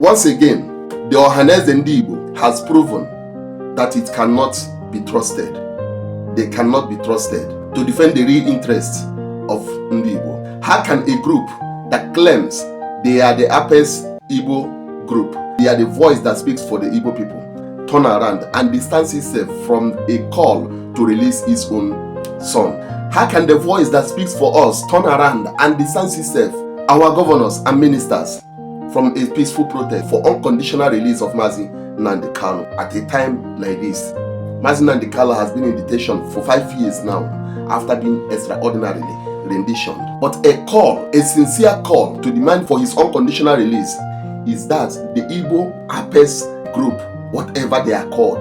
Once again, the Ohanaeze NDI Igbo has proven that it cannot be trusted. They cannot be trusted to defend the real interests of Ndi Igbo. How can a group that claims they are the apex Igbo group, they are the voice that speaks for the Igbo people, turn around and distance itself from a call to release its own son? How can the voice that speaks for us turn around and distance itself, our governors and ministers, from a peaceful protest for unconditional release of Mazi Nnamdi Kanu at a time like this? Mazi Nnamdi Kanu has been in detention for 5 years now after being extraordinarily renditioned. But a call, a sincere call to demand for his unconditional release is that the Igbo apex group, whatever they are called,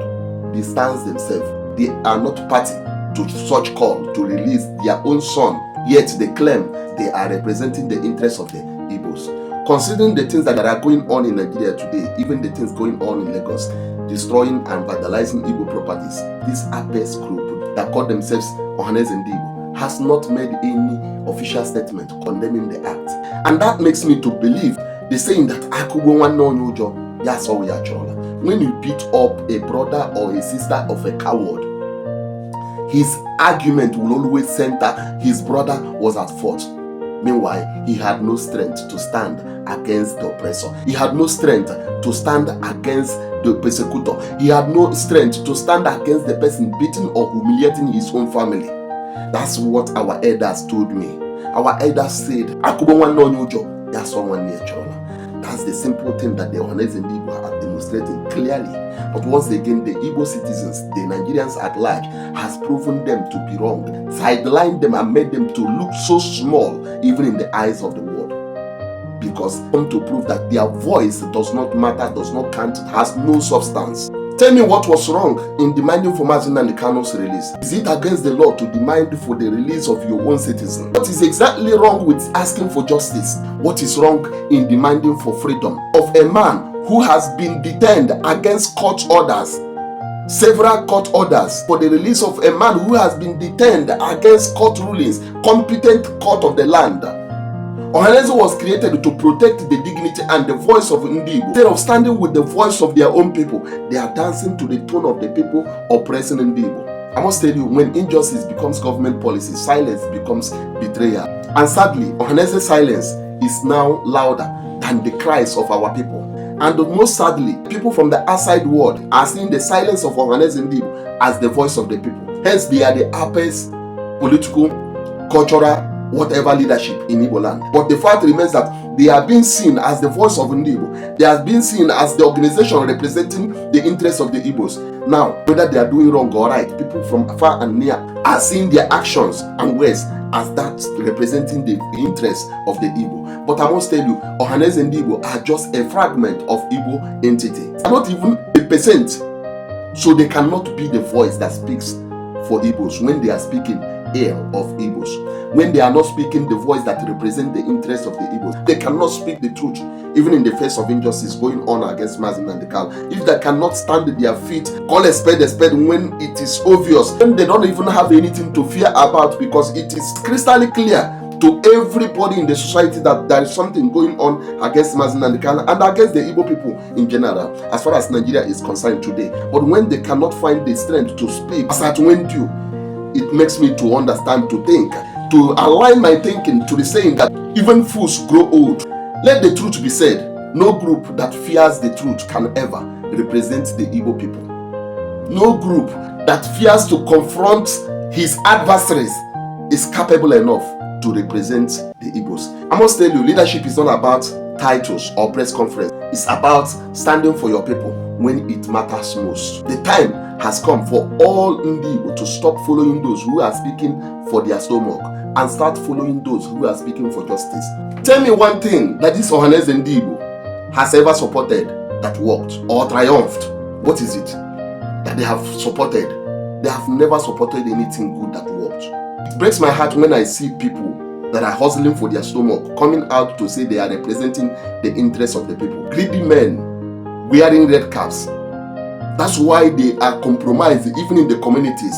distance themselves. They are not party to such call to release their own son, yet they claim they are representing the interests of the Igbos. Considering the things that are going on in Nigeria today, even the things going on in Lagos, destroying and vandalizing Igbo properties, this apex group that call themselves Ohanaeze NDI Igbo has not made any official statement condemning the act. And that makes me to believe the saying that Akubo Nwanne Onye Ujo, that's all we are chola. When you beat up a brother or a sister of a coward, his argument will always center his brother was at fault. Meanwhile, he had no strength to stand against the oppressor. He had no strength to stand against the persecutor. He had no strength to stand against the person beating or humiliating his own family. That's what our elders told me. Our elders said, Akubo Nwanne Onye Ujo, that's someone near Chola. That's the simple thing that the Ohanaeze NDI Igbo are demonstrating clearly. But once again, the Igbo citizens, the Nigerians at large, has proven them to be wrong, sidelined them and made them to look so small, even in the eyes of the world. Because come to prove that their voice does not matter, does not count, has no substance. Tell me what was wrong in demanding for Mazi Nnamdi Kanu's release. Is it against the law to demand for the release of your own citizen? What is exactly wrong with asking for justice? What is wrong in demanding for freedom of a man who has been detained against court orders, several court orders, for the release of a man who has been detained against court rulings, competent court of the land? Ohanaeze was created to protect the dignity and the voice of Ndi Igbo. Instead of standing with the voice of their own people, they are dancing to the tone of the people oppressing Ndi Igbo. I must tell you, when injustice becomes government policy, silence becomes betrayal. And sadly, Ohaneze's silence is now louder than the cries of our people. And most sadly, people from the outside world are seeing the silence of Ohanaeze NDI Igbo as the voice of the people. Hence, they are the apex political, cultural, whatever leadership in Igbo land. But the fact remains that they are being seen as the voice of Ndi Igbo. They are being seen as the organization representing the interests of the Igbos. Now, whether they are doing wrong or right, people from far and near are seeing their actions and words as that representing the interests of the Igbo. But I must tell you, Ohanaeze NDI Igbo are just a fragment of Igbo entity. Not even a percent. So they cannot be the voice that speaks for Igbos when they are speaking ill of Igbos. When they are not speaking the voice that represents the interests of the Igbos, they cannot speak the truth, even in the face of injustice going on against Mazi Nnamdi Kanu. If they cannot stand their feet, call a spade when it is obvious, then they don't even have anything to fear about, because it is crystal clear to everybody in the society that there is something going on against Mazi Nnamdi Kanu and against the Igbo people in general, as far as Nigeria is concerned today. But when they cannot find the strength to speak as at when due, it makes me to understand, to think, to align my thinking to the saying that even fools grow old. Let the truth be said. No group that fears the truth can ever represent the Igbo people. No group that fears to confront his adversaries is capable enough to represent the Igbos. I must tell you, leadership is not about titles or press conference. It's about standing for your people when it matters most. The time has come for all Ndi Igbo to stop following those who are speaking for their stomach and start following those who are speaking for justice. Tell me one thing that this Ohanaeze NDI Igbo has ever supported that worked or triumphed. What is it that they have supported? They have never supported anything good that worked. It breaks my heart when I see people that are hustling for their stomach coming out to say they are representing the interests of the people. Greedy men wearing red caps. That's why they are compromised even in the communities.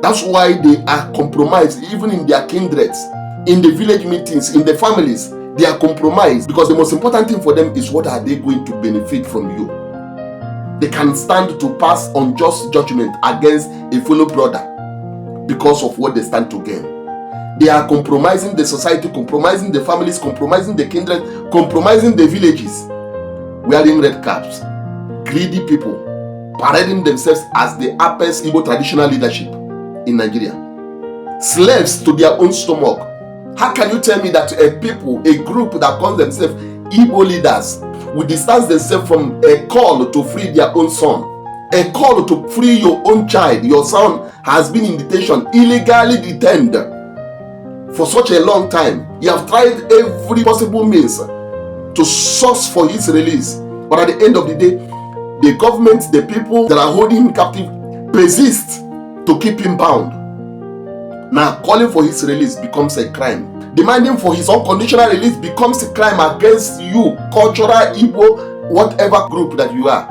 That's why they are compromised even in their kindreds, in the village meetings, in the families, They are compromised because the most important thing for them is what are they going to benefit from you. They can stand to pass unjust judgment against a fellow brother because of what they stand to gain. They are compromising the society, compromising the families, compromising the kindred, compromising the villages, wearing red caps. Greedy people parading themselves as the apex Igbo traditional leadership in Nigeria. Slaves to their own stomach. How can you tell me that a people, a group that calls themselves Igbo leaders will distance themselves from a call to free their own son? A call to free your own child. Your son has been in detention, illegally detained for such a long time. You have tried every possible means to source for his release. But at the end of the day, the government, the people that are holding him captive persist to keep him bound. Now, calling for his release becomes a crime. Demanding for his unconditional release becomes a crime against you, cultural, Igbo, whatever group that you are.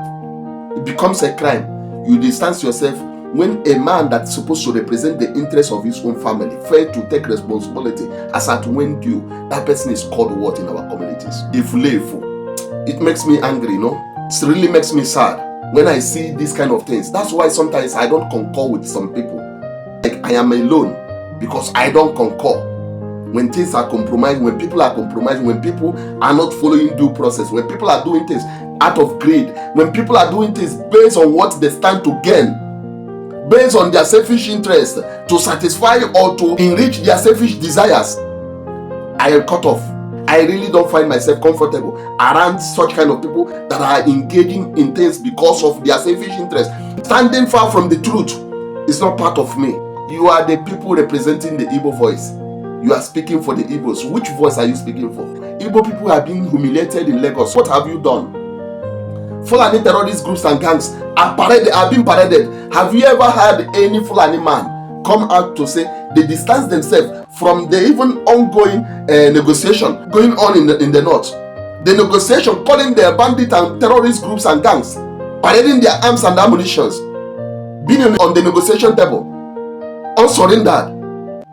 It becomes a crime. You distance yourself when a man that's supposed to represent the interests of his own family fails to take responsibility as at when due. That person is called what in our communities? It makes me angry, no? It really makes me sad when I see these kind of things. That's why sometimes I don't concur with some people. Like I am alone because I don't concur. When things are compromised, when people are compromised, when people are not following due process, when people are doing things out of greed, when people are doing things based on what they stand to gain, based on their selfish interest, to satisfy or to enrich their selfish desires, I am cut off. I really don't find myself comfortable around such kind of people that are engaging in things because of their selfish interest. Standing far from the truth is not part of me. You are the people representing the Igbo voice. You are speaking for the Igbos. Which voice are you speaking for? Igbo people are being humiliated in Lagos. What have you done? Fulani terrorist groups and gangs are being paraded. Have you ever heard any Fulani man come out to say they distance themselves from the even ongoing negotiation going on in the north? The negotiation calling their bandit and terrorist groups and gangs, parading their arms and ammunitions, being on the negotiation table, unsurrendered.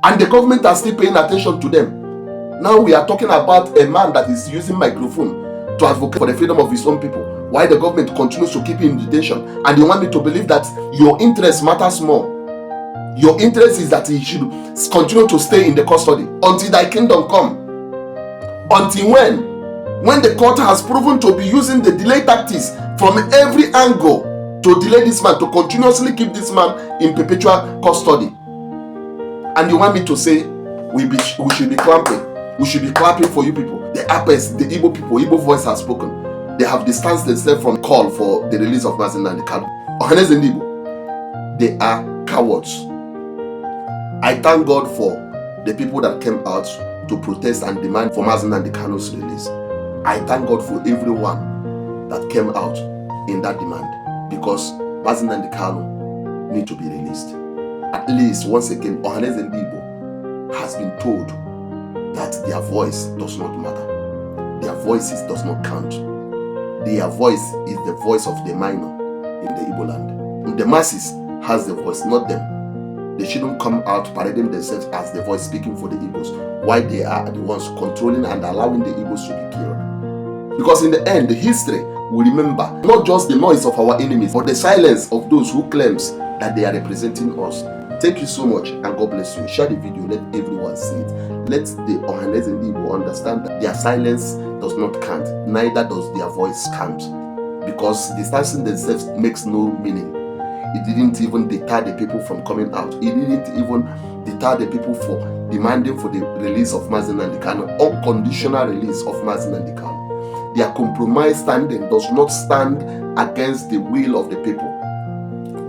And the government are still paying attention to them. Now we are talking about a man that is using microphone to advocate for the freedom of his own people, while the government continues to keep him in detention. And you want me to believe that your interest matters more. Your interest is that he should continue to stay in the custody until thy kingdom come. Until when? When the court has proven to be using the delay tactics from every angle to delay this man, to continuously keep this man in perpetual custody. And you want me to say we should be clapping? We should be clapping for you people. The Apes, the Igbo people, Igbo voice has spoken. They have distanced themselves from call for the release of Ohanaeze NDI Igbo. Ohanaeze NDI Igbo, they are cowards. I thank God for the people that came out to protest and demand for Ohanaeze NDI Igbo's release. I thank God for everyone that came out in that demand, because Ohanaeze NDI Igbo need to be released. At least once again, Ohanaeze NDI Igbo has been told that their voice does not matter. Their voices does not count. Their voice is the voice of the minor in the Igbo land. And the masses has the voice, not them. They shouldn't come out parading themselves as the voice speaking for the Igbos, while they are the ones controlling and allowing the Igbos to be killed. Because in the end, the history will remember not just the noise of our enemies, but the silence of those who claims that they are representing us. Thank you so much, and God bless you. Share the video, let everyone see it. Let the Ohanaeze NDI Igbo understand that their silence does not count, neither does their voice count. Because distancing themselves makes no meaning. It didn't even deter the people from coming out. It didn't even deter the people for demanding for the release of Ohanaeze NDI Igbo, unconditional release of Ohanaeze NDI Igbo. Their compromised standing does not stand against the will of the people.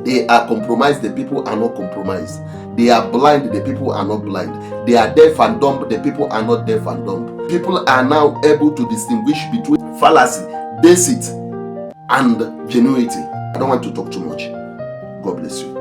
They are compromised, the people are not compromised. They are blind, the people are not blind. They are deaf and dumb, the people are not deaf and dumb. People are now able to distinguish between fallacy, deceit, and genuinity. I don't want to talk too much. God bless you.